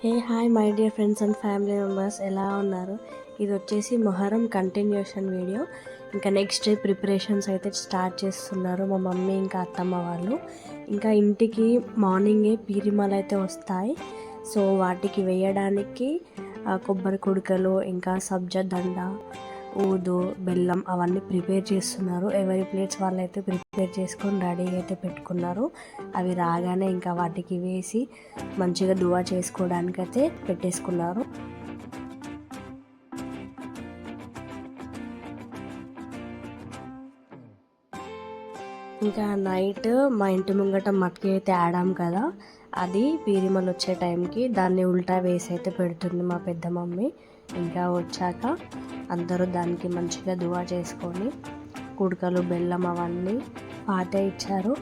Hey hi my dear friends and family members, ఎలా ఉన్నారు? ఇది వచ్చేసి మొహరం కంటిన్యూషన్ వీడియో. ఇంకా నెక్స్ట్ డే ప్రిపరేషన్స్ అయితే స్టార్ట్ చేస్తున్నారు మా మమ్మీ ఇంకా అత్తమ్మ వాళ్ళు. ఇంకా ఇంటికి మార్నింగే పీరిమలు అయితే వస్తాయి. సో వాటికి వేయడానికి కొబ్బరి కుడుకలు, ఇంకా సబ్జా దండ, ఊదు, బెల్లం అవన్నీ ప్రిపేర్ చేస్తున్నారు. ఎవరి ప్లేట్స్ వాళ్ళు అయితే ప్రిపేర్ చేసుకొని రెడీగా అయితే పెట్టుకున్నారు. అవి రాగానే ఇంకా వాటికి వేసి మంచిగా దువా చేసుకోవడానికి అయితే పెట్టేసుకున్నారు. ఇంకా నైట్ మా ఇంటి ముంగట మట్కి అయితే ఆడాం కదా, అది పీరిమలు వచ్చే టైంకి దాన్ని ఉల్టా వేసి అయితే పెడుతుంది మా పెద్ద మమ్మీ. ఇంకా వచ్చాక అందరూ దానికి మంచిగా దువా చేసుకొని కుడకలు, బెల్లం అవన్నీ పాతే ఇచ్చారు.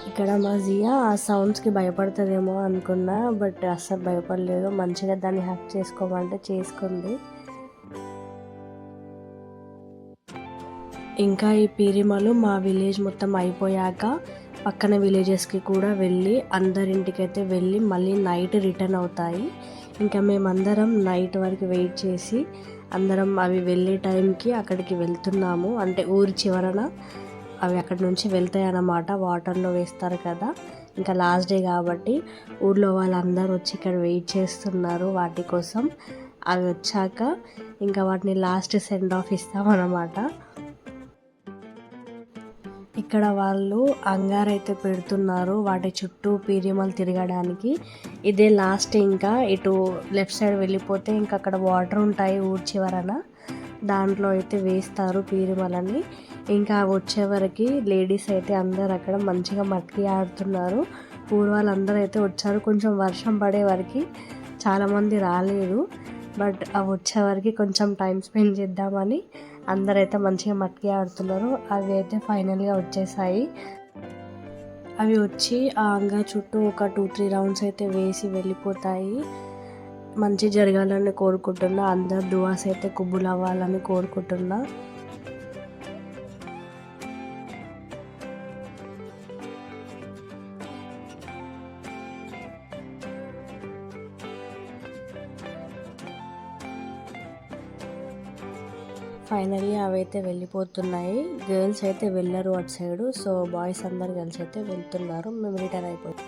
ఇక్కడ మా జియా ఆ సౌండ్స్కి భయపడుతుందేమో అనుకున్నా, బట్ అస్సలు భయపడలేదు. మంచిగా దాన్ని హ్యాక్ చేసుకోమంటే చేసుకుంది. ఇంకా ఈ పీరిమలు మా విలేజ్ మొత్తం అయిపోయాక పక్కన విలేజెస్కి కూడా వెళ్ళి అందరింటికైతే వెళ్ళి మళ్ళీ నైట్ రిటర్న్ అవుతాయి. ఇంకా మేమందరం నైట్ వరకు వెయిట్ చేసి అందరం అవి వెళ్ళే టైంకి అక్కడికి వెళ్తున్నాము. అంటే ఊరి చివరన అవి అక్కడి నుంచి వెళ్తాయి అన్నమాట, వాటర్లో వేస్తారు కదా. ఇంకా లాస్ట్ డే కాబట్టి ఊళ్ళో వాళ్ళందరూ వచ్చి ఇక్కడ వెయిట్ చేస్తున్నారు వాటి కోసం. అవి వచ్చాక ఇంకా వాటిని లాస్ట్ సెండ్ ఆఫ్ ఇస్తామన్నమాట. ఇక్కడ వాళ్ళు అంగారైతే పెడుతున్నారు వాటి చుట్టూ పీరిమలు తిరగడానికి. ఇదే లాస్ట్. ఇంకా ఇటు లెఫ్ట్ సైడ్ వెళ్ళిపోతే ఇంకా అక్కడ వాటర్ ఉంటాయి ఊరి చివరన, దాంట్లో అయితే వేస్తారు పీరిమలని. ఇంకా వచ్చేవరకు లేడీస్ అయితే అందరు అక్కడ మంచిగా మట్కి ఆడుతున్నారు. ఊరు వాళ్ళందరూ అయితే వచ్చారు. కొంచెం వర్షం పడే వరకు చాలామంది రాలేదు, బట్ అవి వచ్చేవరకు కొంచెం టైం స్పెండ్ చేద్దామని అందరైతే మంచిగా మట్కి ఆడుతున్నారు. అవి అయితే ఫైనల్గా వచ్చేసాయి. అవి వచ్చి ఆ అంగా చుట్టూ ఒక 2-3 రౌండ్స్ అయితే వేసి వెళ్ళిపోతాయి. మంచి జరగాలని కోరుకుంటున్నా, అందరు దువాస్ అయితే కుబ్బులు అవ్వాలని కోరుకుంటున్నా. ఫైనల్లీ అవైతే వెళ్ళిపోతున్నాయి. గర్ల్స్ అయితే వెళ్ళరు అటు సైడు, సో బాయ్స్ అందరు కలిసి అయితే వెళ్తున్నారు. మేము రిటర్న్ అయిపోయాం.